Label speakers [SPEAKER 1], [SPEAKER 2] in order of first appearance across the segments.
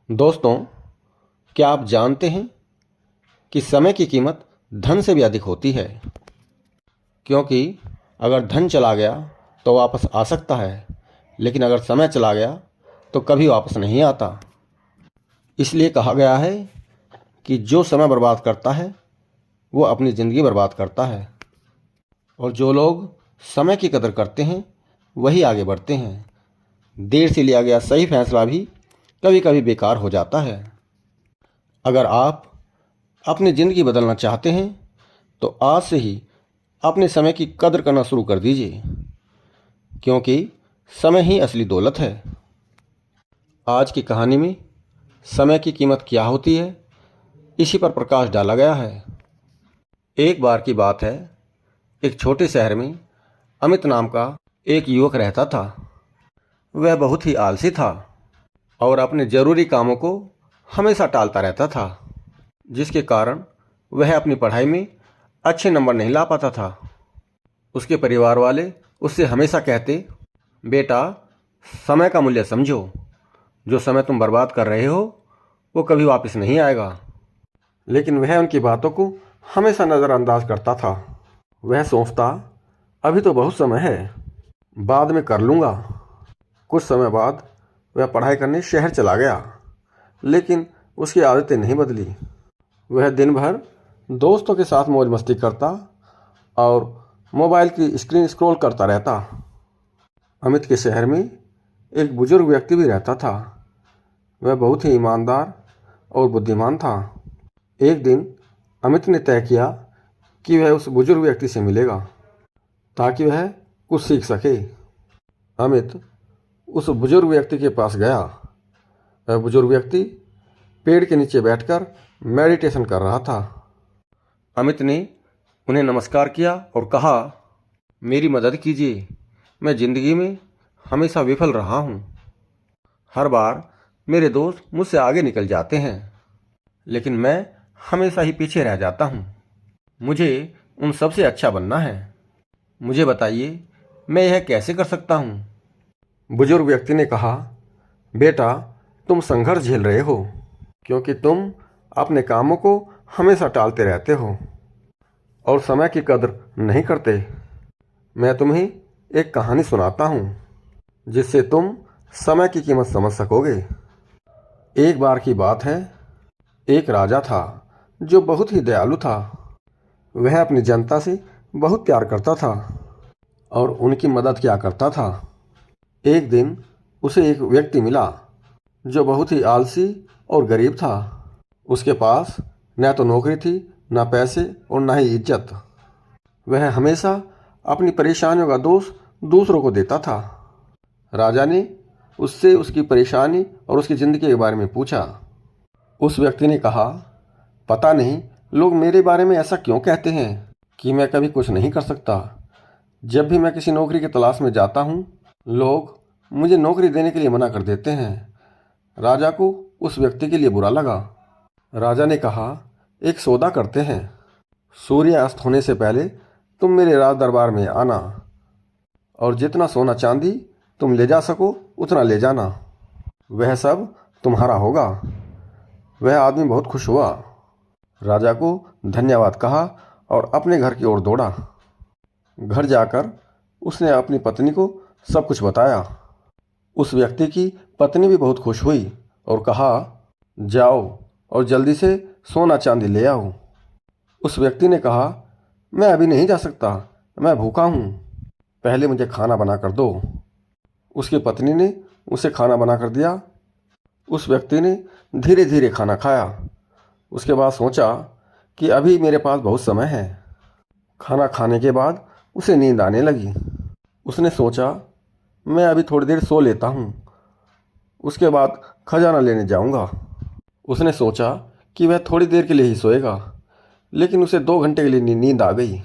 [SPEAKER 1] दोस्तों, क्या आप जानते हैं कि समय की कीमत धन से भी अधिक होती है? क्योंकि अगर धन चला गया तो वापस आ सकता है, लेकिन अगर समय चला गया तो कभी वापस नहीं आता। इसलिए कहा गया है कि जो समय बर्बाद करता है वो अपनी ज़िंदगी बर्बाद करता है, और जो लोग समय की कदर करते हैं वही आगे बढ़ते हैं। देर से लिया गया सही फैसला भी कभी कभी बेकार हो जाता है। अगर आप अपनी ज़िंदगी बदलना चाहते हैं तो आज से ही अपने समय की कदर करना शुरू कर दीजिए, क्योंकि समय ही असली दौलत है। आज की कहानी में समय की कीमत क्या होती है, इसी पर प्रकाश डाला गया है। एक बार की बात है, एक छोटे शहर में अमित नाम का एक युवक रहता था। वह बहुत ही आलसी था और अपने ज़रूरी कामों को हमेशा टालता रहता था, जिसके कारण वह अपनी पढ़ाई में अच्छे नंबर नहीं ला पाता था। उसके परिवार वाले उससे हमेशा कहते, बेटा, समय का मूल्य समझो। जो समय तुम बर्बाद कर रहे हो वो कभी वापस नहीं आएगा। लेकिन वह उनकी बातों को हमेशा नज़रअंदाज करता था। वह सोचता, अभी तो बहुत समय है, बाद में कर लूँगा। कुछ समय बाद वह पढ़ाई करने शहर चला गया, लेकिन उसकी आदतें नहीं बदली। वह दिन भर दोस्तों के साथ मौज मस्ती करता और मोबाइल की स्क्रीन स्क्रॉल करता रहता। अमित के शहर में एक बुजुर्ग व्यक्ति भी रहता था। वह बहुत ही ईमानदार और बुद्धिमान था। एक दिन अमित ने तय किया कि वह उस बुजुर्ग व्यक्ति से मिलेगा ताकि वह कुछ सीख सके। अमित उस बुजुर्ग व्यक्ति के पास गया। वह बुजुर्ग व्यक्ति पेड़ के नीचे बैठकर मेडिटेशन कर रहा था। अमित ने उन्हें नमस्कार किया और कहा, मेरी मदद कीजिए, मैं ज़िंदगी में हमेशा विफल रहा हूँ। हर बार मेरे दोस्त मुझसे आगे निकल जाते हैं, लेकिन मैं हमेशा ही पीछे रह जाता हूँ। मुझे उन सबसे अच्छा बनना है। मुझे बताइए, मैं यह कैसे कर सकता हूँ? बुजुर्ग व्यक्ति ने कहा, बेटा, तुम संघर्ष झेल रहे हो क्योंकि तुम अपने कामों को हमेशा टालते रहते हो और समय की कदर नहीं करते। मैं तुम्हें एक कहानी सुनाता हूँ जिससे तुम समय की कीमत समझ सकोगे। एक बार की बात है, एक राजा था जो बहुत ही दयालु था। वह अपनी जनता से बहुत प्यार करता था और उनकी मदद किया करता था। एक दिन उसे एक व्यक्ति मिला जो बहुत ही आलसी और गरीब था। उसके पास न तो नौकरी थी, न पैसे और न ही इज्जत। वह हमेशा अपनी परेशानियों का दोष दूसरों को देता था। राजा ने उससे उसकी परेशानी और उसकी ज़िंदगी के बारे में पूछा। उस व्यक्ति ने कहा, पता नहीं लोग मेरे बारे में ऐसा क्यों कहते हैं कि मैं कभी कुछ नहीं कर सकता। जब भी मैं किसी नौकरी की तलाश में जाता हूँ, लोग मुझे नौकरी देने के लिए मना कर देते हैं। राजा को उस व्यक्ति के लिए बुरा लगा। राजा ने कहा, एक सौदा करते हैं। सूर्य अस्त होने से पहले तुम मेरे राज दरबार में आना और जितना सोना चांदी तुम ले जा सको उतना ले जाना। वह सब तुम्हारा होगा। वह आदमी बहुत खुश हुआ, राजा को धन्यवाद कहा और अपने घर की ओर दौड़ा। घर जाकर उसने अपनी पत्नी को सब कुछ बताया। उस व्यक्ति की पत्नी भी बहुत खुश हुई और कहा, जाओ और जल्दी से सोना चांदी ले आओ। उस व्यक्ति ने कहा, मैं अभी नहीं जा सकता, मैं भूखा हूँ, पहले मुझे खाना बना कर दो। उसकी पत्नी ने उसे खाना बना कर दिया। उस व्यक्ति ने धीरे धीरे खाना खाया। उसके बाद सोचा कि अभी मेरे पास बहुत समय है। खाना खाने के बाद उसे नींद आने लगी। उसने सोचा, मैं अभी थोड़ी देर सो लेता हूँ, उसके बाद खजाना लेने जाऊँगा। उसने सोचा कि वह थोड़ी देर के लिए ही सोएगा, लेकिन उसे 2 घंटे के लिए नींद आ गई।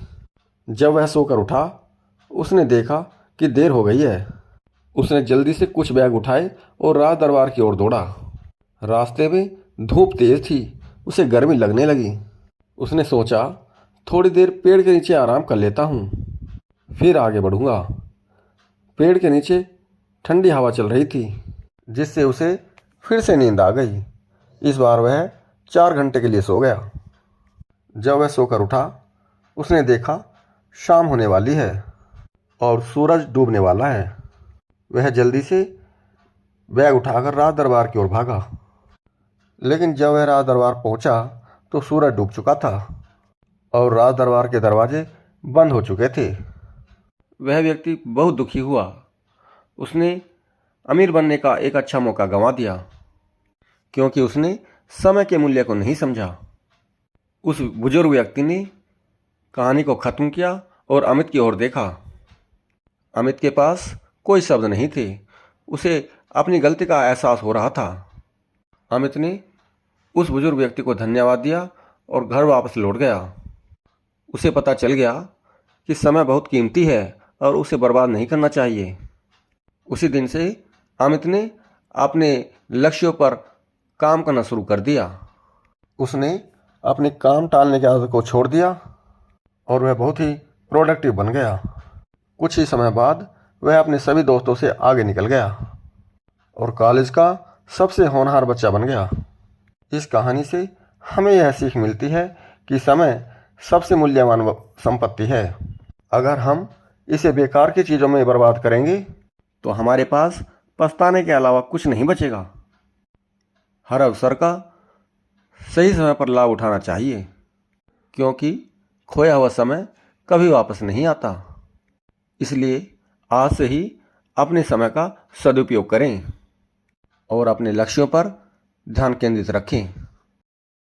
[SPEAKER 1] जब वह सोकर उठा, उसने देखा कि देर हो गई है। उसने जल्दी से कुछ बैग उठाए और राज दरबार की ओर दौड़ा। रास्ते में धूप तेज थी, उसे गर्मी लगने लगी। उसने सोचा, थोड़ी देर पेड़ के नीचे आराम कर लेता हूँ, फिर आगे बढ़ूँगा। पेड़ के नीचे ठंडी हवा चल रही थी, जिससे उसे फिर से नींद आ गई। इस बार वह 4 घंटे के लिए सो गया। जब वह सोकर उठा, उसने देखा शाम होने वाली है और सूरज डूबने वाला है। वह जल्दी से बैग उठाकर राज दरबार की ओर भागा। लेकिन जब वह राज दरबार पहुंचा तो सूरज डूब चुका था और राज दरबार के दरवाजे बंद हो चुके थे। वह व्यक्ति बहुत दुखी हुआ। उसने अमीर बनने का एक अच्छा मौका गंवा दिया, क्योंकि उसने समय के मूल्य को नहीं समझा। उस बुजुर्ग व्यक्ति ने कहानी को ख़त्म किया और अमित की ओर देखा। अमित के पास कोई शब्द नहीं थे। उसे अपनी गलती का एहसास हो रहा था। अमित ने उस बुजुर्ग व्यक्ति को धन्यवाद दिया और घर वापस लौट गया। उसे पता चल गया कि समय बहुत कीमती है और उसे बर्बाद नहीं करना चाहिए। उसी दिन से अमित ने अपने लक्ष्यों पर काम करना शुरू कर दिया। उसने अपने काम टालने की आदत को छोड़ दिया और वह बहुत ही प्रोडक्टिव बन गया। कुछ ही समय बाद वह अपने सभी दोस्तों से आगे निकल गया और कॉलेज का सबसे होनहार बच्चा बन गया। इस कहानी से हमें यह सीख मिलती है कि समय सबसे मूल्यवान संपत्ति है। अगर हम इसे बेकार की चीज़ों में बर्बाद करेंगे तो हमारे पास पछताने के अलावा कुछ नहीं बचेगा। हर अवसर का सही समय पर लाभ उठाना चाहिए, क्योंकि खोया हुआ समय कभी वापस नहीं आता। इसलिए आज से ही अपने समय का सदुपयोग करें और अपने लक्ष्यों पर ध्यान केंद्रित रखें।